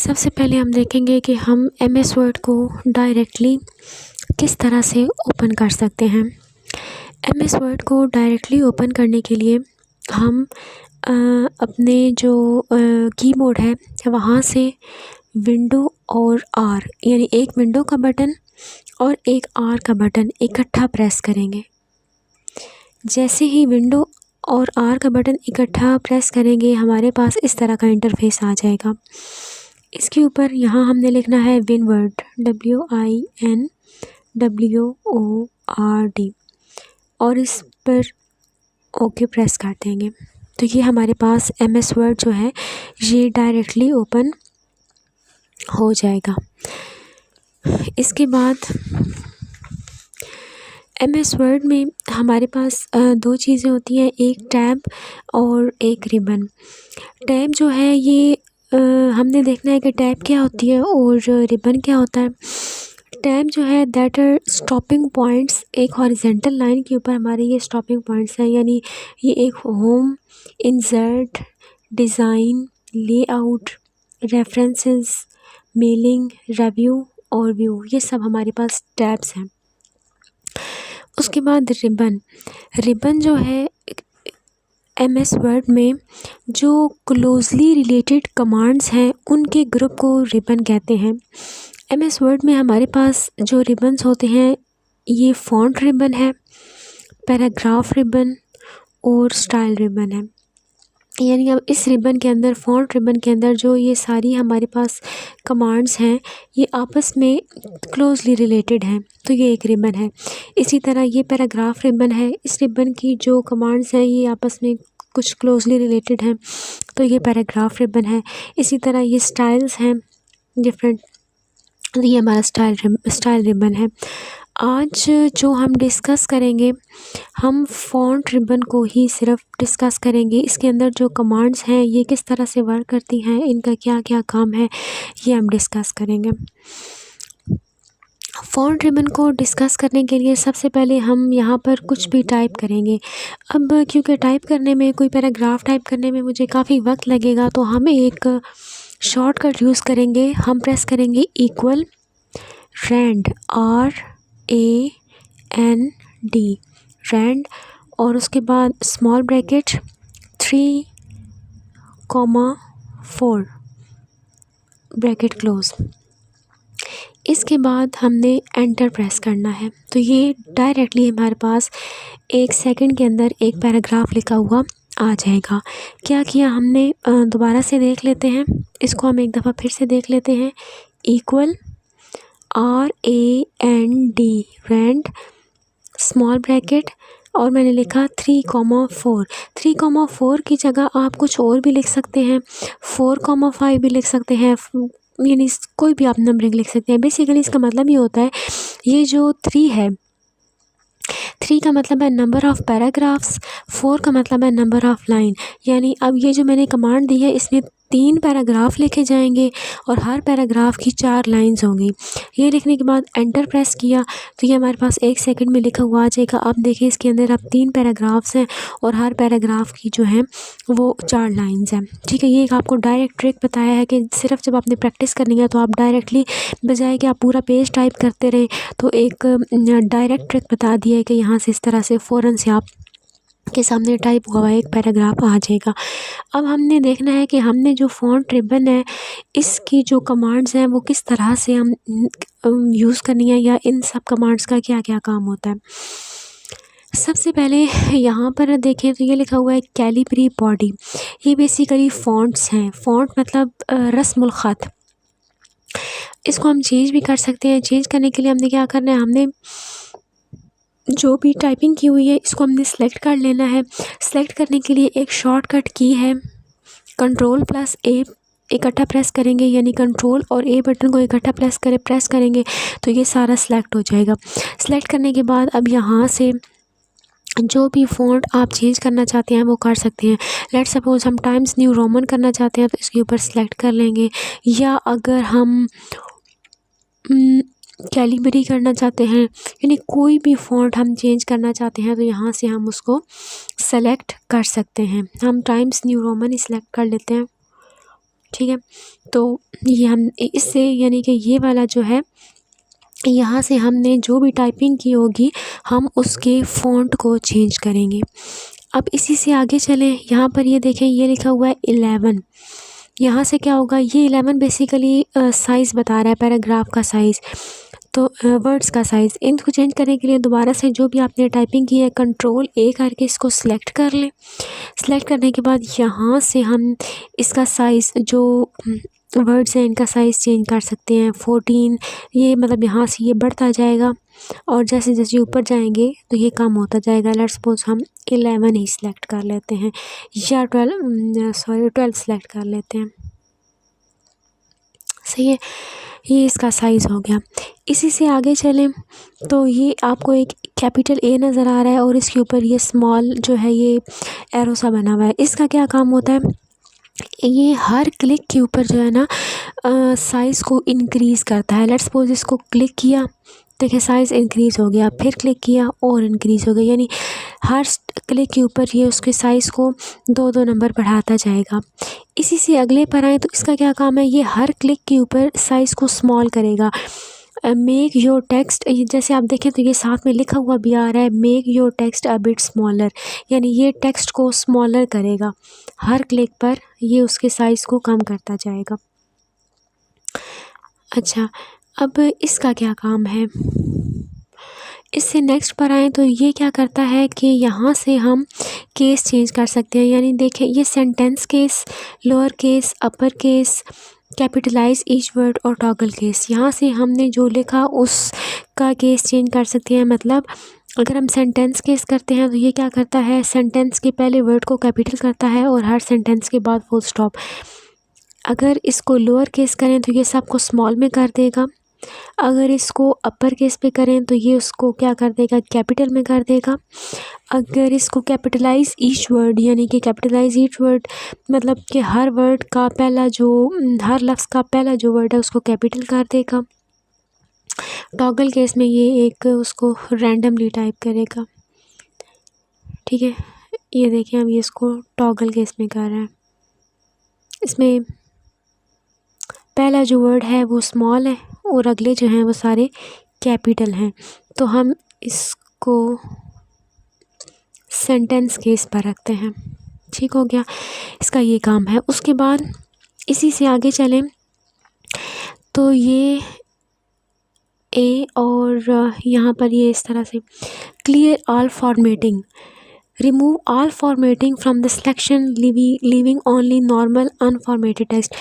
सबसे पहले हम देखेंगे कि हम एमएस वर्ड को डायरेक्टली किस तरह से ओपन कर सकते हैं। एमएस वर्ड को डायरेक्टली ओपन करने के लिए हम अपने जो कीबोर्ड है वहाँ से विंडो और आर यानी एक विंडो का बटन और एक आर का बटन इकट्ठा प्रेस करेंगे। जैसे ही विंडो और आर का बटन इकट्ठा प्रेस करेंगे हमारे पास इस तरह का इंटरफेस आ जाएगा। इसके ऊपर यहाँ हमने लिखना है विनवर्ड WINWORD और इस पर ओके प्रेस कर देंगे तो ये हमारे पास एमएस वर्ड जो है ये डायरेक्टली ओपन हो जाएगा। इसके बाद एमएस वर्ड में हमारे पास दो चीज़ें होती हैं, एक टैब और एक रिबन। टैब जो है ये हमने देखना है कि टैब क्या होती है और रिबन क्या होता है। टैब जो है दैट आर स्टॉपिंग पॉइंट्स, एक हॉरिजेंटल लाइन के ऊपर हमारे ये स्टॉपिंग पॉइंट्स हैं, यानी ये एक home, insert, design, layout, references, mailing, review और व्यू, ये सब हमारे पास टैब्स हैं। उसके बाद रिबन जो है एमएस वर्ड में जो क्लोजली रिलेटेड कमांड्स हैं उनके ग्रुप को रिबन कहते हैं। एमएस वर्ड में हमारे पास जो रिबन्स होते हैं ये फ़ॉन्ट रिबन है, पैराग्राफ रिबन और स्टाइल रिबन है। यानी अब इस रिबन के अंदर, फ़ॉन्ट रिबन के अंदर जो ये सारी हमारे पास कमांड्स हैं ये आपस में क्लोजली रिलेटेड हैं तो ये एक रिबन है। इसी तरह ये पैराग्राफ रिबन है, इस रिबन की जो कमांड्स हैं ये आपस में कुछ क्लोजली रिलेटेड हैं तो ये पैराग्राफ रिबन है। इसी तरह ये स्टाइल्स हैं डिफरेंट, ये हमारा स्टाइल रिबन है। आज जो हम डिस्कस करेंगे हम फ़ॉन्ट रिबन को ही सिर्फ डिस्कस करेंगे। इसके अंदर जो कमांड्स हैं ये किस तरह से वर्क करती हैं, इनका क्या क्या काम है, ये हम डिस्कस करेंगे। फ़ॉन्ट रिबन को डिस्कस करने के लिए सबसे पहले हम यहाँ पर कुछ भी टाइप करेंगे। अब क्योंकि टाइप करने में, कोई पैराग्राफ टाइप करने में मुझे काफ़ी वक्त लगेगा तो हम एक शॉर्टकट यूज़ करेंगे। हम प्रेस करेंगे इक्वल रैंड RAND रैंड और उसके बाद स्मॉल ब्रैकेट 3,4 ब्रैकेट क्लोज। इसके बाद हमने एंटर प्रेस करना है तो ये डायरेक्टली हमारे पास 1 सेकंड के अंदर एक पैराग्राफ लिखा हुआ आ जाएगा। क्या किया हमने, दोबारा से देख लेते हैं, इसको हम एक दफ़ा फिर से देख लेते हैं। Equal RAND rand small bracket और मैंने लिखा 3,4। 3,4 की जगह आप कुछ और भी लिख सकते हैं, 4,5 भी लिख सकते हैं, यानी कोई भी आप नंबरिंग लिख सकते हैं। बेसिकली इसका मतलब ये होता है, ये जो 3 है, 3 का मतलब है नंबर ऑफ़ पैराग्राफ्स, 4 का मतलब है नंबर ऑफ़ लाइन। यानी अब ये जो मैंने कमांड दी है इसमें 3 पैराग्राफ लिखे जाएंगे और हर पैराग्राफ की 4 लाइंस होंगी। ये लिखने के बाद एंटर प्रेस किया तो ये हमारे पास 1 सेकंड में लिखा हुआ आ जाएगा। अब देखिए इसके अंदर अब 3 पैराग्राफ्स हैं और हर पैराग्राफ की जो है वो 4 लाइंस हैं। ठीक है, ये एक आपको डायरेक्ट ट्रिक बताया है कि सिर्फ जब आपने प्रैक्टिस करनी है तो आप डायरेक्टली, बजाय कि आप पूरा पेज टाइप करते रहें, तो एक डायरेक्ट ट्रिक बता दिया है कि यहाँ से इस तरह से फ़ौरन से आप के सामने टाइप हुआ एक पैराग्राफ आ जाएगा। अब हमने देखना है कि हमने जो फ़ॉन्ट रिबन है इसकी जो कमांड्स हैं वो किस तरह से हम यूज़ करनी है, या इन सब कमांड्स का क्या क्या काम होता है। सबसे पहले यहाँ पर देखें तो ये लिखा हुआ है कैलिब्री बॉडी। ये बेसिकली फ़ॉन्ट्स हैं। फ़ॉन्ट मतलब रस्मुल ख़त। इसको हम चेंज भी कर सकते हैं। चेंज करने के लिए हमने क्या करना है, हमने जो भी टाइपिंग की हुई है इसको हमने सेलेक्ट कर लेना है। सेलेक्ट करने के लिए एक शॉर्टकट की है Ctrl+A, इकट्ठा प्रेस करेंगे, यानी कंट्रोल और A बटन को इकट्ठा प्रेस करेंगे तो ये सारा सेलेक्ट हो जाएगा। सेलेक्ट करने के बाद अब यहाँ से जो भी फ़ॉन्ट आप चेंज करना चाहते हैं वो कर सकते हैं। लेट्स सपोज़ हम टाइम्स न्यू रोमन करना चाहते हैं तो इसके ऊपर सेलेक्ट कर लेंगे, या अगर हम कैलिब्री करना चाहते हैं, यानी कोई भी फ़ॉन्ट हम चेंज करना चाहते हैं तो यहाँ से हम उसको सेलेक्ट कर सकते हैं। हम टाइम्स न्यू रोमन ही सेलेक्ट कर लेते हैं। ठीक है। तो ये हम इससे यानी कि ये वाला जो है, यहाँ से हमने जो भी टाइपिंग की होगी हम उसके फ़ॉन्ट को चेंज करेंगे। अब इसी से आगे चलें, यहाँ पर ये देखें, ये लिखा हुआ है 11। यहाँ से क्या होगा, ये 11 बेसिकली साइज़ बता रहा है, पैराग्राफ का साइज़, तो वर्ड्स का साइज़। इनको चेंज करने के लिए दोबारा से जो भी आपने टाइपिंग की है Ctrl+A करके इसको सिलेक्ट कर लें। सिलेक्ट करने के बाद यहाँ से हम इसका साइज़, जो वर्ड्स हैं इनका साइज़ चेंज कर सकते हैं। 14, ये मतलब यहाँ से ये बढ़ता जाएगा और जैसे जैसे ऊपर जाएंगे तो ये कम होता जाएगा। लेट्स सपोज हम 11 ही सिलेक्ट कर लेते हैं, या 12 सिलेक्ट कर लेते हैं। सही है, ये इसका साइज़ हो गया। इसी से आगे चलें तो ये आपको एक कैपिटल A नज़र आ रहा है और इसके ऊपर ये स्मॉल जो है ये एरो सा बना हुआ है। इसका क्या काम होता है, ये हर क्लिक के ऊपर जो है ना साइज़ को इंक्रीज़ करता है। लेट्स सपोज इसको क्लिक किया, देखिए साइज़ इंक्रीज़ हो गया, फिर क्लिक किया और इंक्रीज़ हो गया, यानी हर क्लिक के ऊपर ये उसके साइज़ को 2-2 नंबर बढ़ाता जाएगा। इसी से अगले पर आए तो इसका क्या काम है, ये हर क्लिक के ऊपर साइज़ को स्मॉल करेगा। मेक योर टेक्स्ट, जैसे आप देखें तो ये साथ में लिखा हुआ भी आ रहा है, make your text a bit smaller, यानी ये टेक्स्ट को स्मॉलर करेगा। हर क्लिक पर ये उसके साइज़ को कम करता जाएगा। अच्छा, अब इसका क्या काम है, इससे नेक्स्ट पर आएँ तो ये क्या करता है कि यहाँ से हम केस चेंज कर सकते हैं। यानी देखें, ये sentence case, lower case, upper case, capitalise each word और टॉगल केस, यहाँ से हमने जो लिखा उसका केस चेंज कर सकते हैं। मतलब अगर हम सेंटेंस केस करते हैं तो ये क्या करता है, सेंटेंस के पहले वर्ड को कैपिटल करता है और हर सेंटेंस के बाद फुल स्टॉप। अगर इसको लोअर केस करें तो ये सबको स्मॉल में कर देगा। अगर इसको अपर केस पे करें तो ये उसको क्या कर देगा, कैपिटल में कर देगा। अगर इसको कैपिटलाइज ईच वर्ड, यानी कि कैपिटलाइज ईच वर्ड मतलब कि हर वर्ड का पहला जो, हर लफ्ज़ का पहला जो वर्ड है उसको कैपिटल कर देगा। टॉगल केस में ये एक उसको रैंडमली टाइप करेगा। ठीक है, ये देखें हम ये इसको टॉगल केस में कर रहे हैं। इसमें पहला जो वर्ड है वो स्मॉल है और अगले जो हैं वो सारे कैपिटल हैं। तो हम इसको सेंटेंस केस पर रखते हैं। ठीक हो गया, इसका ये काम है। उसके बाद इसी से आगे चलें तो ये ए और यहाँ पर ये इस तरह से clear all formatting, remove all formatting from the selection, leaving only normal unformatted text.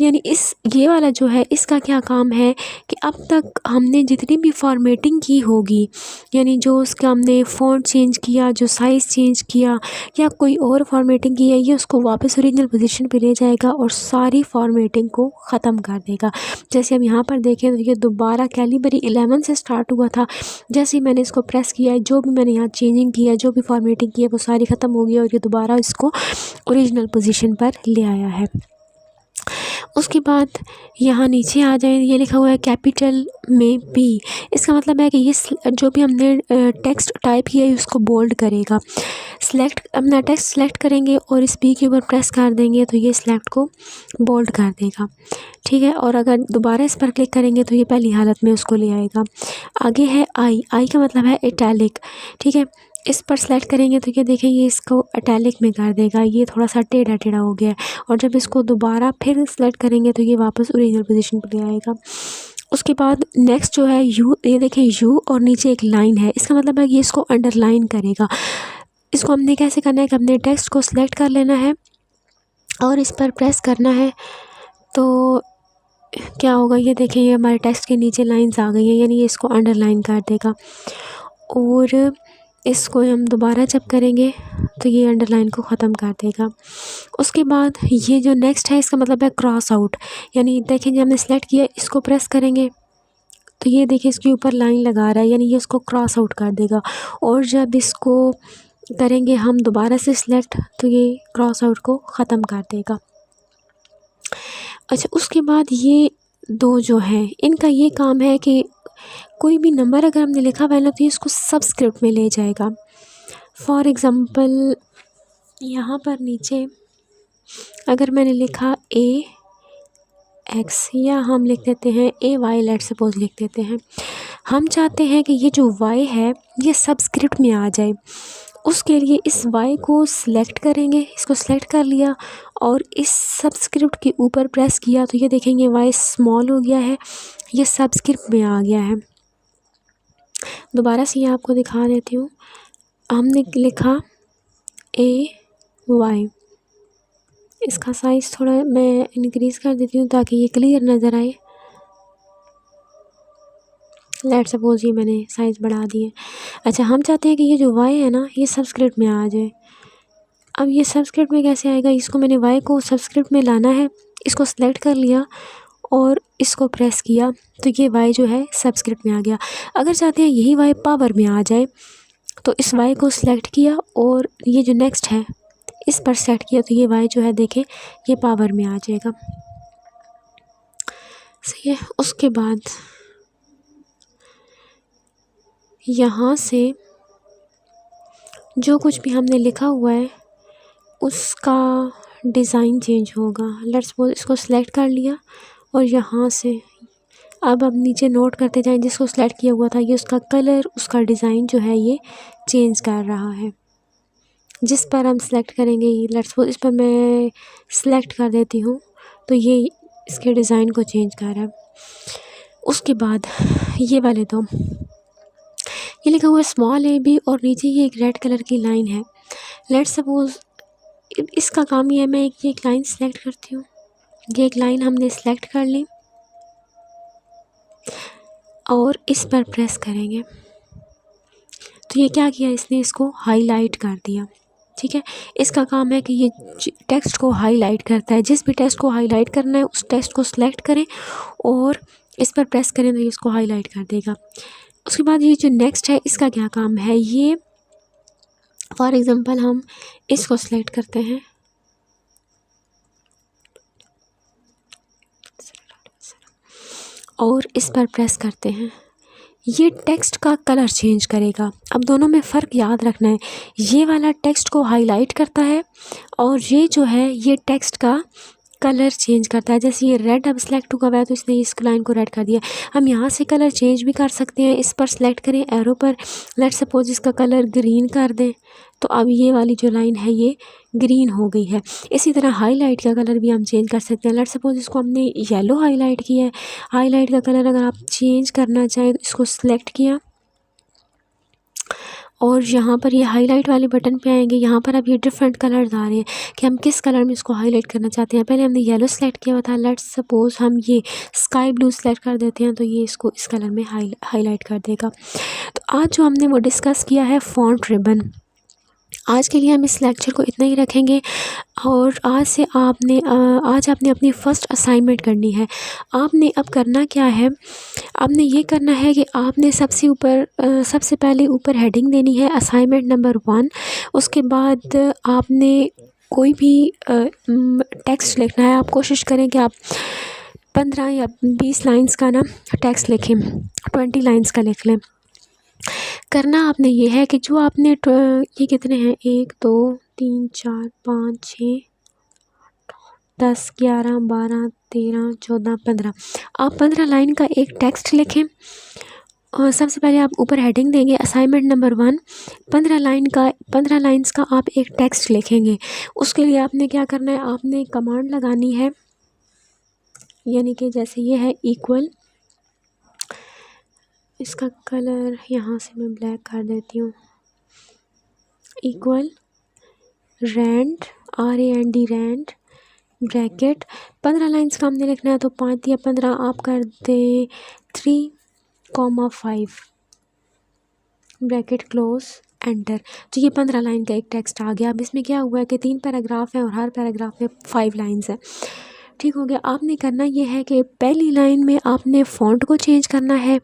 यानी ये वाला जो है इसका क्या काम है कि अब तक हमने जितनी भी फॉर्मेटिंग की होगी, यानी जो उसका हमने फ़ॉन्ट चेंज किया, जो साइज़ चेंज किया या कोई और फॉर्मेटिंग की है, ये उसको वापस ओरिजिनल पोजीशन पे ले जाएगा और सारी फॉर्मेटिंग को ख़त्म कर देगा। जैसे हम यहाँ पर देखें तो ये दोबारा कैलिबरी 11 से स्टार्ट हुआ था। जैसे ही मैंने इसको प्रेस किया है, जो भी मैंने यहाँ चेंजिंग की है, जो भी फॉर्मेटिंग की है वो सारी ख़त्म हो गई और ये दोबारा इसको ओरिजिनल पोजीशन पर ले आया है। उसके बाद यहाँ नीचे आ जाए, ये लिखा हुआ है कैपिटल में P। इसका मतलब है कि ये जो भी हमने टेक्स्ट टाइप किया है उसको बोल्ड करेगा। अपना टेक्स्ट सेलेक्ट करेंगे और इस P के ऊपर प्रेस कर देंगे तो ये सिलेक्ट को बोल्ड कर देगा। ठीक है, और अगर दोबारा इस पर क्लिक करेंगे तो ये पहली हालत में उसको ले आएगा। आगे है आई का मतलब है इटैलिक। ठीक है, इस पर सेलेक्ट करेंगे तो ये देखें ये इसको इटैलिक में कर देगा, ये थोड़ा सा टेढ़ा टेढ़ा हो गया है। और जब इसको दोबारा फिर सेलेक्ट करेंगे तो ये वापस ओरिजिनल पोजीशन पर ले आएगा। उसके बाद नेक्स्ट जो है यू, ये देखें यू और नीचे एक लाइन है, इसका मतलब है कि इसको अंडरलाइन करेगा। इसको हमने कैसे करना है कि हमने टेक्स्ट को सिलेक्ट कर लेना है और इस पर प्रेस करना है तो क्या होगा, ये देखें ये हमारे टेक्स्ट के नीचे लाइंस आ गई हैं, यानी ये इसको अंडरलाइन कर देगा। और इसको हम दोबारा जब करेंगे तो ये अंडरलाइन को ख़त्म कर देगा। उसके बाद ये जो नेक्स्ट है इसका मतलब है क्रॉस आउट, यानी देखें जब हमने सेलेक्ट किया इसको प्रेस करेंगे तो ये देखिए इसके ऊपर लाइन लगा रहा है, यानी ये इसको क्रॉस आउट कर देगा। और जब इसको करेंगे हम दोबारा से सिलेक्ट तो ये क्रॉस आउट को ख़त्म कर देगा। अच्छा, उसके बाद ये दो जो हैं इनका ये काम है कि कोई भी नंबर अगर हमने लिखा हुआ है ना तो ये इसको सबस्क्रिप्ट में ले जाएगा। फॉर एग्ज़ाम्पल यहाँ पर नीचे अगर मैंने लिखा A एक्स या हम लिख देते हैं ए वाई, लेट सपोज लिख देते हैं। हम चाहते हैं कि ये जो वाई है ये सबस्क्रिप्ट में आ जाए। उसके लिए इस वाई को सिलेक्ट करेंगे, इसको सिलेक्ट कर लिया और इस सबस्क्रिप्ट के ऊपर प्रेस किया तो ये देखेंगे वाई स्मॉल हो गया है, ये सबस्क्रिप्ट में आ गया है। दोबारा से ये आपको दिखा देती हूँ। हमने लिखा ए वाई, इसका साइज़ थोड़ा मैं इंक्रीज़ कर देती हूँ ताकि ये क्लियर नज़र आए। लेट सपोज ये मैंने साइज़ बढ़ा दिए। अच्छा, हम चाहते हैं कि ये जो वाई है ना ये सबस्क्रिप्ट में आ जाए। अब ये सबस्क्रिप्ट में कैसे आएगा, इसको मैंने वाई को सबस्क्रिप्ट में लाना है, इसको सेलेक्ट कर लिया और इसको प्रेस किया तो ये वाई जो है सबस्क्रिप्ट में आ गया। अगर चाहते हैं यही वाई पावर में आ जाए तो इस वाई को सिलेक्ट किया और ये जो नेक्स्ट है इस पर सेट किया तो ये वाई जो है देखें ये पावर में आ जाएगा। सही है। उसके बाद यहाँ से जो कुछ भी हमने लिखा हुआ है उसका डिज़ाइन चेंज होगा। लेट्स सपोज इसको सिलेक्ट कर लिया और यहाँ से अब नीचे नोट करते जाएं जिसको सिलेक्ट किया हुआ था ये उसका कलर, उसका डिज़ाइन जो है ये चेंज कर रहा है। जिस पर हम सिलेक्ट करेंगे, लेट्स सपोज इस पर मैं सिलेक्ट कर देती हूँ तो ये इसके डिज़ाइन को चेंज कर रहा है। उसके बाद ये वाले तो ये लिखा हुआ है स्मॉल ए बी और नीचे ये एक रेड कलर की लाइन है। लेट्स सपोज इसका काम ये है, मैं एक लाइन सेलेक्ट करती हूँ। ये एक लाइन हमने सेलेक्ट कर ली और इस पर प्रेस करेंगे तो ये क्या किया, इसने इसको हाईलाइट कर दिया। ठीक है, इसका काम है कि ये टेक्स्ट को हाईलाइट करता है। जिस भी टेक्स्ट को हाईलाइट करना है उस टेक्स्ट को सिलेक्ट करें और इस पर प्रेस करें तो ये इसको हाईलाइट कर देगा। उसके बाद ये जो नेक्स्ट है इसका क्या काम है, ये फॉर एग्ज़ाम्पल हम इसको सिलेक्ट करते हैं और इस पर प्रेस करते हैं, ये टेक्स्ट का कलर चेंज करेगा। अब दोनों में फ़र्क याद रखना है, ये वाला टेक्स्ट को हाईलाइट करता है और ये जो है ये टेक्स्ट का कलर चेंज करता है। जैसे ये रेड अब सिलेक्ट हुआ है तो इसने इस लाइन को रेड कर दिया। हम यहाँ से कलर चेंज भी कर सकते हैं, इस पर सिलेक्ट करें एरो पर, लेट्स सपोज इसका कलर ग्रीन कर दें तो अब ये वाली जो लाइन है ये ग्रीन हो गई है। इसी तरह हाईलाइट का कलर भी हम चेंज कर सकते हैं। लेट्स सपोज इसको हमने येलो हाईलाइट किया है, हाईलाइट का कलर अगर आप चेंज करना चाहें तो इसको सिलेक्ट किया और यहाँ पर ये हाईलाइट वाले बटन पे आएंगे। यहाँ पर अब ये डिफरेंट कलर्स आ रहे हैं कि हम किस कलर में इसको हाईलाइट करना चाहते हैं। पहले हमने येलो सेलेक्ट किया हुआ था, लेट्स सपोज हम ये स्काई ब्लू सेलेक्ट कर देते हैं तो ये इसको इस कलर में हाईलाइट कर देगा। तो आज जो हमने वो डिस्कस किया है फ़ॉन्ट रिबन, आज के लिए हम इस लेक्चर को इतना ही रखेंगे और आज आपने अपनी फ़र्स्ट असाइनमेंट करनी है। आपने अब करना क्या है, आपने ये करना है कि आपने सबसे पहले ऊपर हेडिंग देनी है असाइनमेंट नंबर 1। उसके बाद आपने कोई भी टेक्स्ट लिखना है। आप कोशिश करें कि आप 15 या 20 लाइंस का ना टेक्स्ट लिखें, 20 लाइंस का लिख लें। करना आपने ये है कि जो आपने ये कितने हैं 1 2 3 4 5 6 10 11 12 13 14 15, आप 15 लाइन का एक टेक्स्ट लिखें। और सबसे पहले आप ऊपर हेडिंग देंगे असाइनमेंट नंबर 1, 15 लाइंस का आप एक टेक्स्ट लिखेंगे। उसके लिए आपने क्या करना है, आपने कमांड लगानी है, यानी कि जैसे ये है इक्वल, इसका कलर यहाँ से मैं ब्लैक कर देती हूँ, equal rand RAND rand bracket 15 lines का हमने लिखना है तो 5 या 15 आप कर दें 3,5 ब्रैकेट क्लोज एंटर। तो ये 15 लाइन का एक टेक्स्ट आ गया। अब इसमें क्या हुआ है कि 3 पैराग्राफ हैं और हर पैराग्राफ में 5 लाइंस हैं। ठीक हो गया। आपने करना ये है कि पहली लाइन में आपने फ़ॉन्ट को चेंज करना है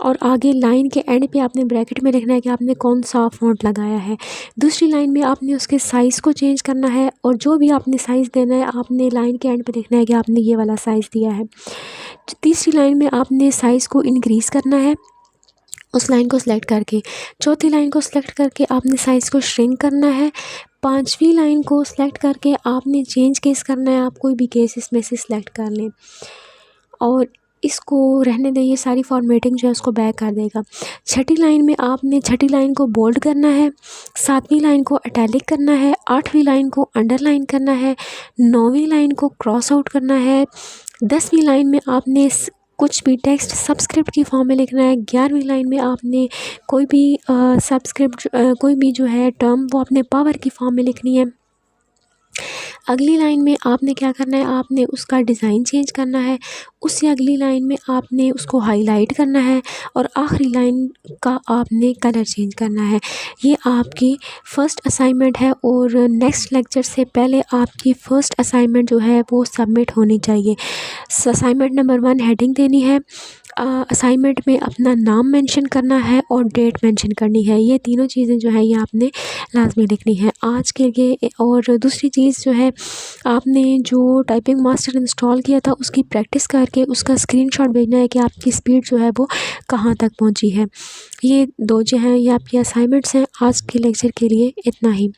और आगे लाइन के एंड पे आपने ब्रैकेट में लिखना है कि आपने कौन सा फ़ॉन्ट लगाया है। दूसरी लाइन में आपने उसके साइज़ को चेंज करना है और जो भी आपने साइज़ देना है आपने लाइन के एंड पे लिखना है कि आपने ये वाला साइज़ दिया है। तीसरी लाइन में आपने साइज़ को इंक्रीज़ करना है उस लाइन को सिलेक्ट करके। चौथी लाइन को सिलेक्ट करके आपने साइज़ को श्रिंक करना है। पांचवी लाइन को सिलेक्ट करके आपने चेंज केस करना है, आप कोई भी केस इसमें से सिलेक्ट कर लें। और इसको रहने दें, ये सारी फॉर्मेटिंग जो है उसको बैक कर देगा। छठी लाइन में आपने छठी लाइन को बोल्ड करना है, 7वीं लाइन को इटैलिक करना है, 8वीं लाइन को अंडरलाइन करना है, 9वीं लाइन को क्रॉस आउट करना है, 10वीं लाइन में आपने कुछ भी टेक्स्ट सबस्क्रिप्ट की फॉर्म में लिखना है, 11वीं लाइन में आपने कोई भी सबस्क्रिप्ट कोई भी जो है टर्म वो अपने पावर की फॉर्म में लिखनी है। अगली लाइन में आपने क्या करना है, आपने उसका डिज़ाइन चेंज करना है। उससे अगली लाइन में आपने उसको हाईलाइट करना है और आखिरी लाइन का आपने कलर चेंज करना है। ये आपकी फ़र्स्ट असाइनमेंट है और नेक्स्ट लेक्चर से पहले आपकी फ़र्स्ट असाइनमेंट जो है वो सबमिट होनी चाहिए। असाइनमेंट नंबर 1 हेडिंग देनी है, असाइनमेंट में अपना नाम मेंशन करना है और डेट मेंशन करनी है। ये तीनों चीज़ें जो है ये आपने लाजमी लिखनी है आज के लिए। और दूसरी चीज़ जो है, आपने जो टाइपिंग मास्टर इंस्टॉल किया था उसकी प्रैक्टिस करके उसका स्क्रीनशॉट भेजना है कि आपकी स्पीड जो है वो कहाँ तक पहुँची है। ये 2 जो हैं ये आपकी असाइनमेंट्स हैं। आज के लेक्चर के लिए इतना ही।